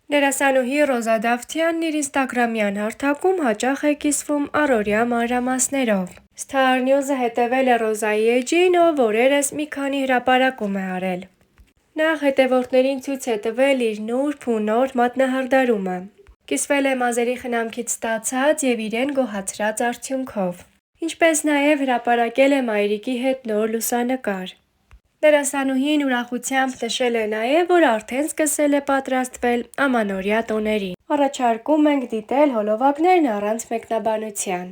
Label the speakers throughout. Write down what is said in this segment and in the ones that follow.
Speaker 1: Դերասանուհի Ռոզա Դավթյանն իր ինստագրամյան հարթակում հաճախ է կիսվում առօրյա մանրամասներով։ Star News-ը հետևել է Ռոզայի էջին, ով օրերս մի քանի հրապարակում է արել։ Նախ հետևորդներին ցույց է տվել իր նուրբ ու նոր մատնահարդարումը։ Կիսվել է մազերի խնամքից ստացած և իրեն գոհացրած արդյունքով։ Ինչպես նաև հրապարակել է մայրիկի հետ նոր լուսանկար։ Դերասանուհին ուրախությամբ նշել է նաև, որ արդեն սկսել է պատրաստվել ամանորյա տոներին։ Առաջարկում ենք դիտել հոլովակներն առանց մեկնաբանության։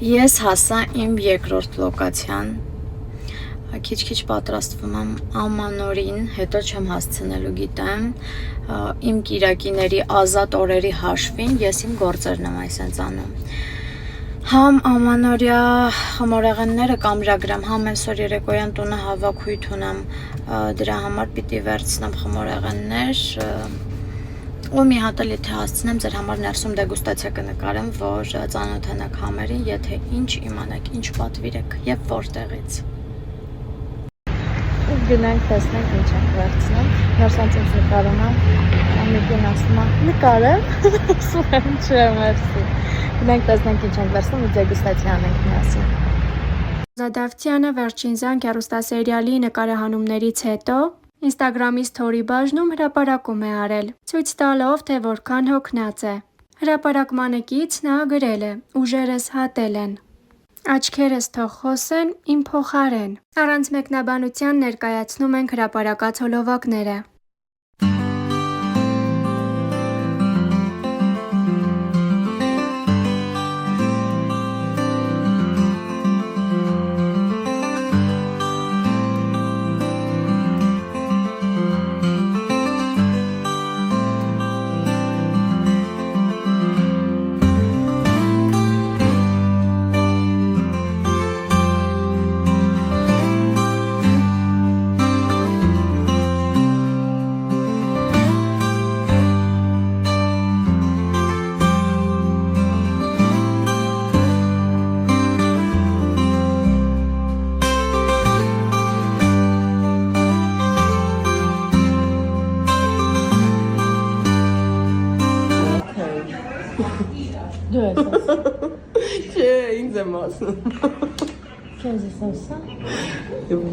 Speaker 2: Ես հասա իմ երկրորդ լոկացիան, քիչ-քիչ պատրաստվում եմ ամանորին, հետո չեմ հասցնելու գիտեմ, իմ կիրակիների ազատ օրերի հաշվին ես իմ գործերն եմ այսենց անում։ Համ ամանորյա խմորեղենները կամրագրեմ, համ այսօր երեկոյան տունը հավաքույթ ունեմ, դրա համար պիտի վերցնեմ խմորեղեններ ու մի հատ էլ եթե հասցնեմ ձեր համար ներսում դեգուստացիա կնկարեմ, որ ծանոթանաք համերին, եթե ինչ իմանաք, ինչ պատվիրեք եւ որտեղից։ Գնանք տեսնենք ինչ ենք վերցնել, ներսանց ինձ նկարում եմ, ամիկին ասում եմ նկարեմ, ասում եմ չէ մերսի, գնանք տեսնենք ինչ ենք վերցնում ու դեգուստացիա անենք միասին։
Speaker 1: Ռոզա Դավթյանը վերջին զանգ հեռուստասերիալի նկարահանումներից հետո Instagram-ի Story բաժնում հրապարակում է արել, ցույց տալով, թե որքան հոգնած է։ Հրապարակմանը կից նա գրել է. «Ուժերս հատել են։ Աչքերս թող խոսեն իմ փոխարեն»։ Առանց մեկնաբանության ներկայացնում ենք հրապարակած հոլովակները։
Speaker 2: Դու ես ասա։
Speaker 3: Չէ, ինձ եմ ասում։
Speaker 2: Քեզ ես ասա։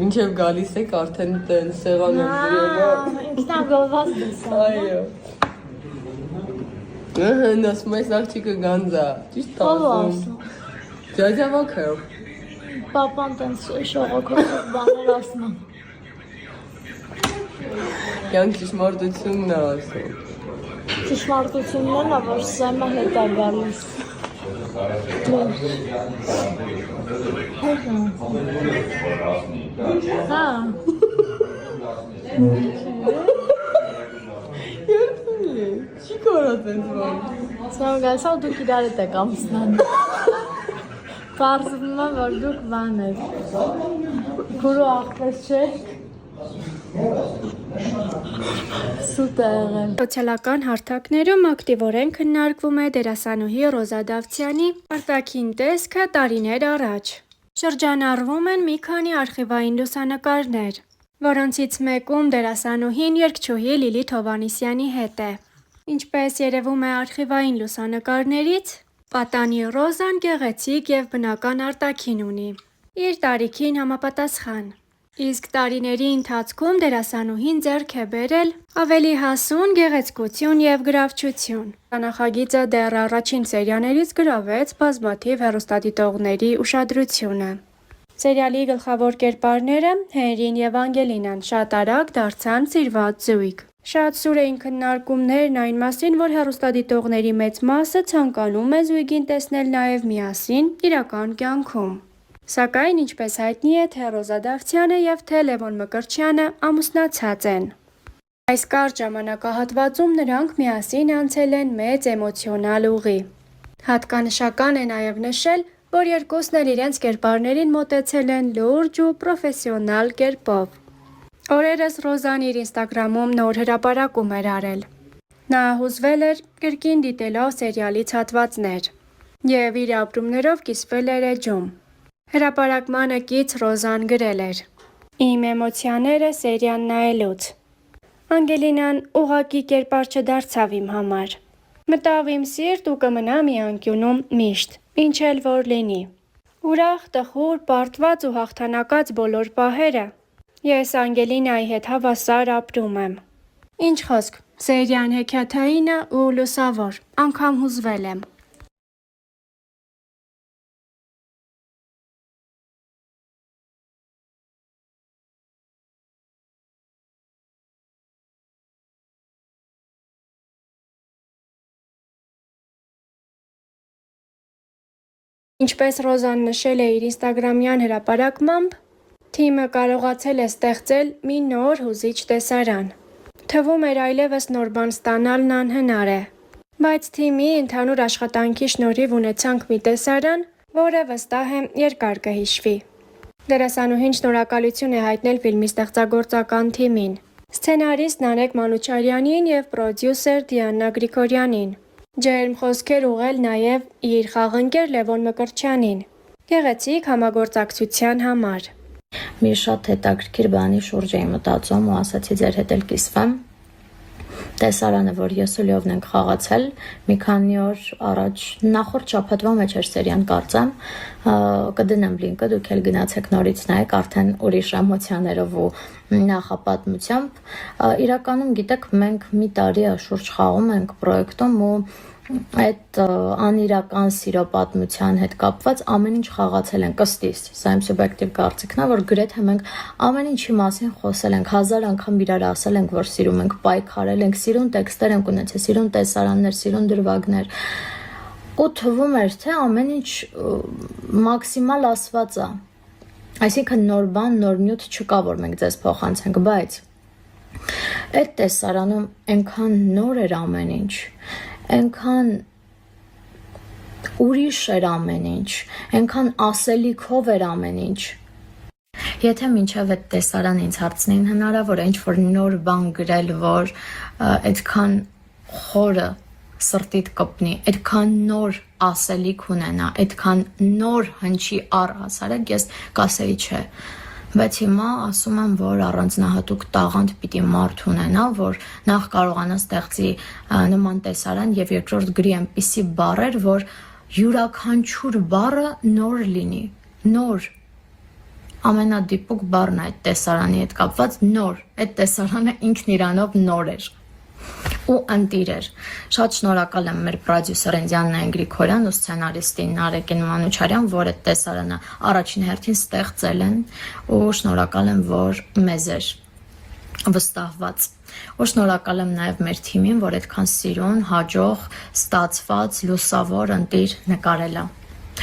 Speaker 3: Մինչև գալիս եք արդեն տեն սեղանը վրան։
Speaker 2: Ինքնագովված ես։
Speaker 3: Այո։ Ասում ես աղջիկը գանձա։ Ճիշտ ասում։ Ջաջավոք է։
Speaker 2: Պապան տենց շողոքով բաներ ասում եմ։
Speaker 3: Կյանք ճշմարտությունն է ասում։
Speaker 2: Ճշմարտությունն է, որ սեմը հետ է գալիս։ Հա։
Speaker 3: Երբնի, չի կորա տենց բան։
Speaker 2: Սեմ գալիս ու դուք իրար հետ եք ամուսնան։ Պարզվում է, որ դուք բան եք։ Քուրու աղպես չեք։ Սուտ է եղել։
Speaker 1: Սոցիալական հարթակներում ակտիվորեն քննարկվում է դերասանուհի Ռոզա Դավթյանի արտաքին տեսքը տարիներ առաջ։ Շրջանառվում են մի քանի արխիվային լուսանկարներ, որոնցից մեկում դերասանուհին երգչուհի Լիլիթ Հովհաննիսյանի հետ է։ Ինչպես երևում է արխիվային լուսանկարներից, պատանի Ռոզան գեղեցիկ և բնական արտաքին ունի, իր տարիքին համապատասխան։ Իսկ տարիների ընթացքում դերասանուհին ձեռք է բերել ավելի հասուն գեղեցկություն և գրավչություն։ Նախագիծը դեռ առաջին սերիաներից գրավեց բազմաթիվ հեռուստադիտողների ուշադրությունը։ Սերիալի գլխավոր կերպարները՝ Հենրին և Անգելինան, շատ արագ դարձան սիրված զույգ։ Շատ սուր էին քննարկումներն այն մասին, որ հեռուստադիտողների մեծ մասը ցանկանում է զույգին տեսնել նաև միասին իրական կյանքում։ Սակայն, ինչպես հայտնի է, թե Ռոզա Դավթյանը և թե Լևոն Մկրտչյանը ամուսնացած են։ Այս կարճ ժամանակահատվածում նրանք միասին անցել են մեծ էմոցիոնալ ուղի։ Հատկանշական է նաև նշել, որ երկուսն էլ իրենց կերպարներին մոտեցել են լուրջ ու պրոֆեսիոնալ կերպով։ Օրերս Ռոզան իր ինստագրամում նոր հրապարակում էր արել։ Նա հուզվել էր կրկին դիտելով սերիալից հատվածներ և իր ապրումներով կիսվել էր էջում։ Հրապարակմանը կից Ռոզան գրել էր. «Իմ էմոցիաները սերիան նայելուց։ Անգելինան ուղակի կերպար չդարձավ իմ համար։ Մտավ իմ սիրտ ու կմնա մի անկյունում միշտ, ինչ էլ որ լինի։ Ուրախ, տխուր, պարտված ու հաղթանակած բոլոր պահերը ես Անգելինայի հետ հավասար ապրում եմ։ Ինչ խոսք, սերիան հեքիաթային է ու լուսավոր, անգամ հուզվել եմ։ Ինչպես Ռոզան նշել է իր ինստագրամյան հրապարակմամբ, թիմը կարողացել է ստեղծել մի նոր հուզիչ տեսարան։ Թվում էր այլևս նոր բան ստանալն անհնար է, բայց թիմի ընդհանուր աշխատանքի շնորհիվ ունեցանք մի տեսարան, որը վստահ եմ երկար կհիշվի։ Դերասանուհին շնորհակալություն է հայտնել ֆիլմի ստեղծագործական թիմին, սցենարիստ Նարեկ Մանուչարյանին և պրոդյուսեր Դիանա Գրիգորյանին։ Ջերմ խոսքեր ուղղել նաև իր խաղընկեր Լևոն Մկրտչյանին։ Գեղեցիկ համագործակցության համար։
Speaker 2: Մի շատ հետաքրքիր բանի շուրջ էի մտածում ու ասացի ձեր հետ էլ կիսվեմ։ Տեսարանը, որ ես ու Լևոնն ենք խաղացել, մի քանի օր առաջ նախորդ շաբաթվա մեջ էր սերիան կարծեմ, կդնեմ լինկը, դուք էլ գնացեք նորից նայեք, արդեն ուրիշ էմոցիաներով ու նախապատմությամբ։ Իրականում գիտեք, մենք մի տարի է շուրջ խաղում ենք պրոյեկտում ու այդ անիրական սիրո պատմության հետ կապված ամեն ինչ խաղացել ենք ըստիս, սա իմ սուբյեկտիվ կարծիքն է, որ գրեթե մենք ամեն ինչի մասին խոսել ենք, 1000 անգամ իրար ասել ենք, որ սիրում ենք, պայքարել ենք, սիրուն տեքստեր ենք ունեցել, սիրուն տեսարաններ, սիրուն դրվագներ, ու թվում էր, թե ամեն ինչ մաքսիմալ ասված է, այսինքն նոր բան, նոր նյութ չկա, որ մենք ձեզ փոխանցենք, բայց այդ տեսարանում այնքան նոր էր ամեն ինչ, այնքան ուրիշ էր ամեն ինչ, այնքան ասելիքով էր ամեն ինչ։ Եթե մինչև այդ տեսարանը ինձ հարցնեին հնարավոր է ինչ-որ նոր բան գրել, որ այդքան խորը սրտիդ կպնի, այդքան նոր ասելիք ունենա, այդքան նոր հնչի առհասարակ, ես կասեի չէ։ Բայց հիմա ասում եմ, որ առանձնահատուկ տաղանդ պիտի մարդ ունենա, որ նախ կարողանա ստեղծի նման տեսարան և երկրորդ գրի այնպիսի բառեր, որ յուրաքանչյուր բառը նոր լինի, նոր, ամենադիպուկ բառն է այդ տեսարանի հետ կապված, նոր, այդ տեսարանը ինքն իրանով նոր էր ու ընտիր էր։ Շատ շնորհակալ եմ մեր պրոդյուսերին Դիանա Գրիգորյան ու սցենարիստին Նարեկին Մանուչարյան, որ այդ տեսարանը առաջին հերթին ստեղծել են, ու շնորհակալ եմ, որ մեզ էր վստահված։ Ու շնորհակալ եմ նաև մեր թիմին, որ այդքան սիրուն, հաջող, ստացված, լուսավոր, ընտիր նկարել է։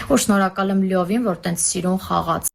Speaker 2: Ու շնորհակալ եմ Լյովին, որ տենց սիրուն խաղաց։